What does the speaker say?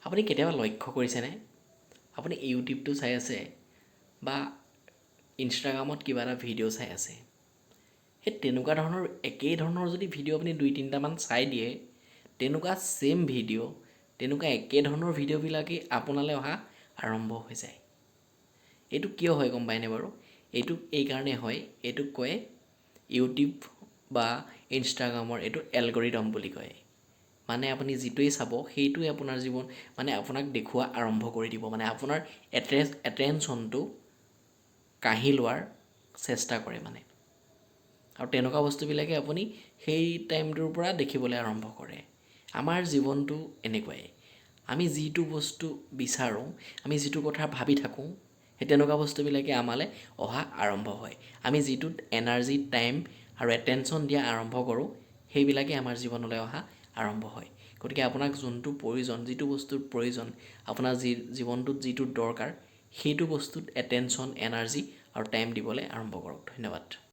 আপুনি কেতিয়াবা লক্ষ্য কৰিছেনে আপুনি ইউটিউবটো চাই আছে বা ইনষ্টাগ্ৰামত কিবা এটা ভিডিঅ' চাই আছে সেই তেনেকুৱা ধৰণৰ একেই ধৰণৰ যদি ভিডিঅ' আপুনি 2-3টামান চাই দিয়ে তেনেকুৱা সেম ভিডিঅ' তেনেকুৱা একে ধৰণৰ ভিডিঅ'বিলাকেই আপোনালৈ অহা আৰম্ভ হৈ যায় এইটো কিয় হয় গম পায়নে বাৰু এইটো এই কাৰণে হয় এইটোক কয় ইউটিউব বা ইনষ্টাগ্ৰামৰ এইটো এলগৰিদম বুলি কয় মানে আপুনি যিটোৱেই চাব সেইটোৱে আপোনাৰ জীৱন মানে আপোনাক দেখুওৱা আৰম্ভ কৰি দিব মানে আপোনাৰ এটেনশ্যনটো কাঢ়ি লোৱাৰ চেষ্টা কৰে মানে আৰু তেনেকুৱা বস্তুবিলাকে আপুনি সেই টাইমটোৰ পৰা দেখিবলৈ আৰম্ভ কৰে আমাৰ জীৱনটো এনেকুৱাই আমি যিটো বস্তু বিচাৰোঁ আমি যিটো কথা ভাবি থাকোঁ সেই তেনেকুৱা বস্তুবিলাকে আমালৈ অহা আৰম্ভ হয় আমি যিটোত এনাৰ্জি টাইম আৰু এটেনশ্যন দিয়া আৰম্ভ কৰোঁ সেইবিলাকে আমাৰ জীৱনলৈ অহা আৰম্ভ হয় গতিকে আপোনাক যোনটো প্ৰয়োজন যিটো বস্তুৰ প্ৰয়োজন আপোনাৰ জীৱনটোত যিটো দৰকাৰ সেইটো বস্তুত এটেনশ্যন এনাৰ্জি আৰু টাইম দিবলৈ আৰম্ভ কৰক ধন্যবাদ